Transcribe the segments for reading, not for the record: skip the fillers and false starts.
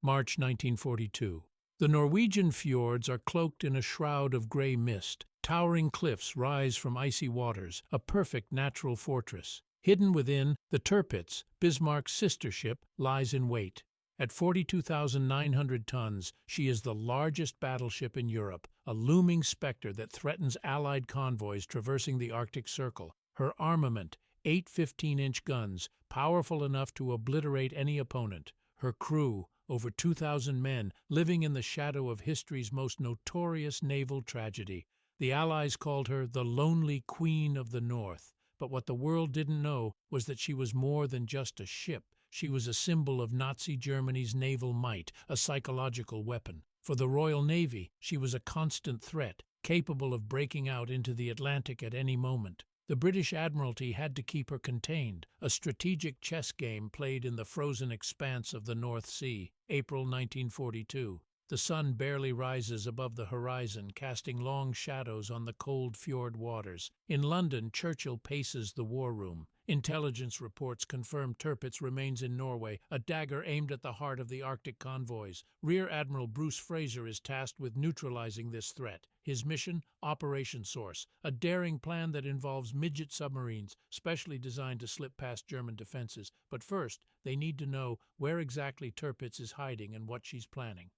March 1942. The Norwegian fjords are cloaked in a shroud of gray mist. Towering cliffs rise from icy waters, a perfect natural fortress. Hidden within, the Tirpitz, Bismarck's sister ship, lies in wait. At 42,900 tons, she is the largest battleship in Europe, a looming specter that threatens Allied convoys traversing the Arctic Circle. Her armament, 8 15-inch guns, powerful enough to obliterate any opponent. Her crew, over 2,000 men, living in the shadow of history's most notorious naval tragedy. The Allies called her the Lonely Queen of the North. But what the world didn't know was that she was more than just a ship. She was a symbol of Nazi Germany's naval might, a psychological weapon. For the Royal Navy, she was a constant threat, capable of breaking out into the Atlantic at any moment. The British Admiralty had to keep her contained, a strategic chess game played in the frozen expanse of the North Sea. April 1942. The sun barely rises above the horizon, casting long shadows on the cold fjord waters. In London, Churchill paces the war room. Intelligence reports confirm Tirpitz remains in Norway, a dagger aimed at the heart of the Arctic Convoys. Rear Admiral Bruce Fraser is tasked with neutralizing this threat. His mission? Operation Source, a daring plan that involves midget submarines, specially designed to slip past German defenses. But first, they need to know where exactly Tirpitz is hiding and what she's planning.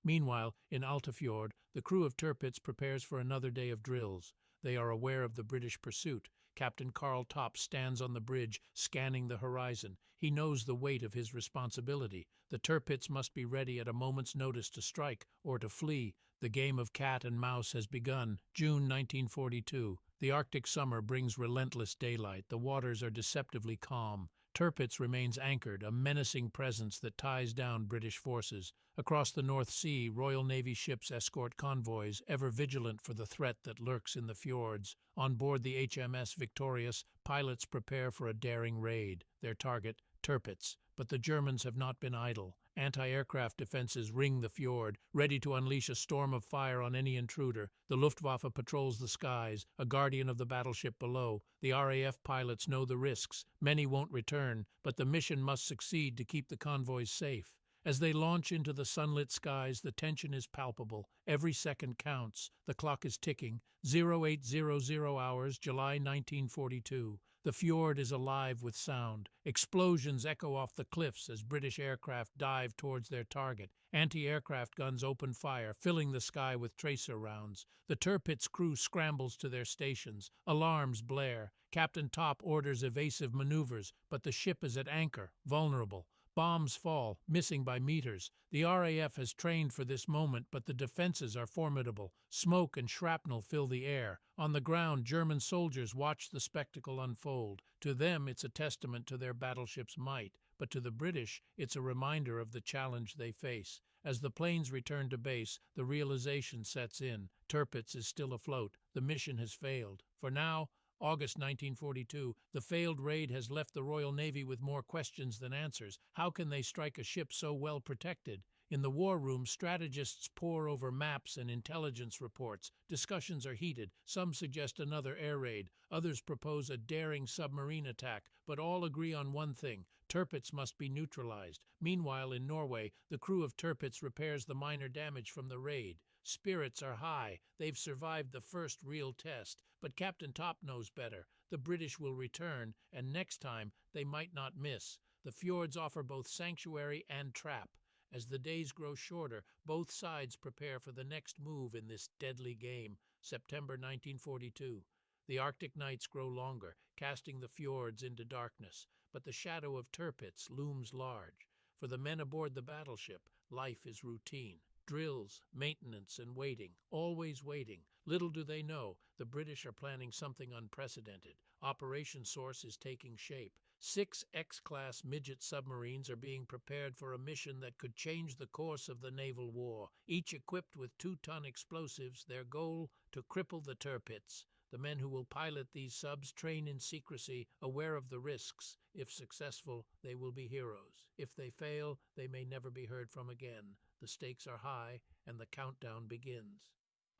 Meanwhile, in Altafjord, the crew of Tirpitz prepares for another day of drills. They are aware of the British pursuit. Captain Carl Topp stands on the bridge, scanning the horizon. He knows the weight of his responsibility. The Tirpitz must be ready at a moment's notice to strike or to flee. The game of cat and mouse has begun. June 1942. The Arctic summer brings relentless daylight. The waters are deceptively calm. Tirpitz remains anchored, a menacing presence that ties down British forces. Across the North Sea, Royal Navy ships escort convoys, ever vigilant for the threat that lurks in the fjords. On board the HMS Victorious, pilots prepare for a daring raid. Their target, Tirpitz. But the Germans have not been idle. Anti-aircraft defenses ring the fjord, ready to unleash a storm of fire on any intruder. The Luftwaffe patrols the skies, a guardian of the battleship below. The RAF pilots know the risks. Many won't return, but the mission must succeed to keep the convoys safe. As they launch into the sunlit skies, the tension is palpable. Every second counts. The clock is ticking. 0800 hours, July 1942. The fjord is alive with sound. Explosions echo off the cliffs as British aircraft dive towards their target. Anti-aircraft guns open fire, filling the sky with tracer rounds. The Tirpitz crew scrambles to their stations. Alarms blare. Captain Topp orders evasive maneuvers, but the ship is at anchor, vulnerable. Bombs fall, missing by meters. The RAF has trained for this moment, but the defenses are formidable. Smoke and shrapnel fill the air. On the ground, German soldiers watch the spectacle unfold. To them, it's a testament to their battleship's might, but to the British, it's a reminder of the challenge they face. As the planes return to base, the realization sets in. Tirpitz is still afloat. The mission has failed. For now, August 1942, the failed raid has left the Royal Navy with more questions than answers. How can they strike a ship so well protected? In the war room, strategists pore over maps and intelligence reports. Discussions are heated. Some suggest another air raid. Others propose a daring submarine attack. But all agree on one thing: Tirpitz must be neutralized. Meanwhile, in Norway, the crew of Tirpitz repairs the minor damage from the raid. Spirits are high. They've survived the first real test. But Captain Topp knows better. The British will return, and next time they might not miss. The fjords offer both sanctuary and trap. As the days grow shorter, both sides prepare for the next move in this deadly game. September 1942. The Arctic nights grow longer, casting the fjords into darkness. But the shadow of Tirpitz looms large. For the men aboard the battleship, life is routine. Drills, maintenance, and waiting, always waiting. Little do they know, the British are planning something unprecedented. Operation Source is taking shape. 6 X-class midget submarines are being prepared for a mission that could change the course of the naval war, each equipped with 2-ton explosives, their goal to cripple the Tirpitz. The men who will pilot these subs train in secrecy, aware of the risks. If successful, they will be heroes. If they fail, they may never be heard from again. The stakes are high, and the countdown begins.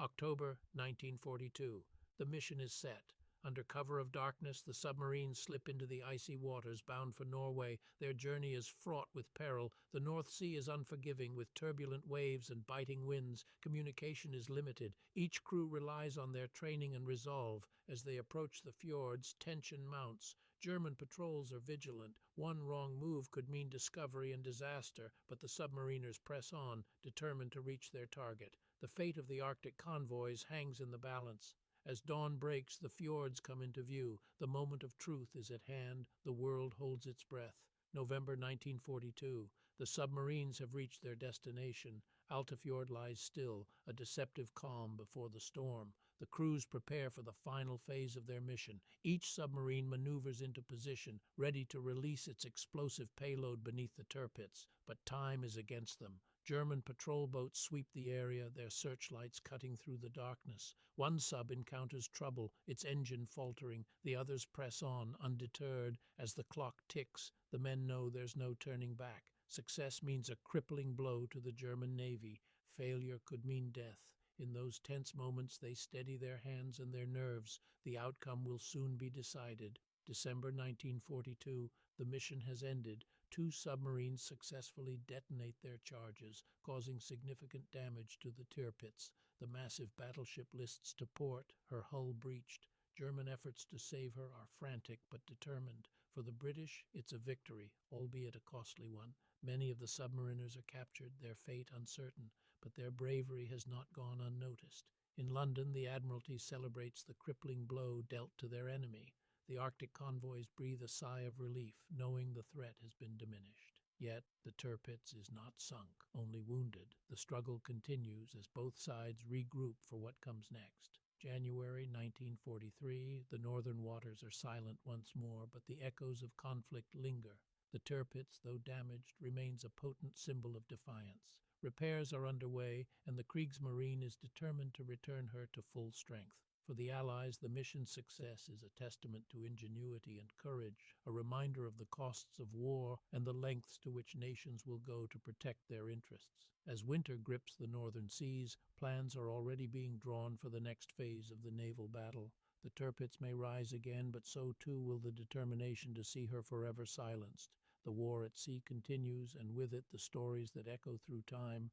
October 1942. The mission is set. Under cover of darkness, the submarines slip into the icy waters bound for Norway. Their journey is fraught with peril. The North Sea is unforgiving, with turbulent waves and biting winds. Communication is limited. Each crew relies on their training and resolve. As they approach the fjords, tension mounts. German patrols are vigilant. One wrong move could mean discovery and disaster, but the submariners press on, determined to reach their target. The fate of the Arctic convoys hangs in the balance. As dawn breaks, the fjords come into view. The moment of truth is at hand. The world holds its breath. November 1942. The submarines have reached their destination. Altafjord lies still, a deceptive calm before the storm. The crews prepare for the final phase of their mission. Each submarine maneuvers into position, ready to release its explosive payload beneath the Tirpitz. But time is against them. German patrol boats sweep the area, their searchlights cutting through the darkness. One sub encounters trouble, its engine faltering. The others press on, undeterred. As the clock ticks, the men know there's no turning back. Success means a crippling blow to the German Navy. Failure could mean death. In those tense moments, they steady their hands and their nerves. The outcome will soon be decided. December 1942, the mission has ended. Two submarines successfully detonate their charges, causing significant damage to the Tirpitz. The massive battleship lists to port, her hull breached. German efforts to save her are frantic but determined. For the British, it's a victory, albeit a costly one. Many of the submariners are captured, their fate uncertain, but their bravery has not gone unnoticed. In London, the Admiralty celebrates the crippling blow dealt to their enemy. The Arctic convoys breathe a sigh of relief, knowing the threat has been diminished. Yet the Tirpitz is not sunk, only wounded. The struggle continues as both sides regroup for what comes next. January 1943, the northern waters are silent once more, but the echoes of conflict linger. The Tirpitz, though damaged, remains a potent symbol of defiance. Repairs are underway, and the Kriegsmarine is determined to return her to full strength. For the Allies, the mission's success is a testament to ingenuity and courage, a reminder of the costs of war and the lengths to which nations will go to protect their interests. As winter grips the northern seas, plans are already being drawn for the next phase of the naval battle. The Tirpitz may rise again, but so too will the determination to see her forever silenced. The war at sea continues, and with it the stories that echo through time.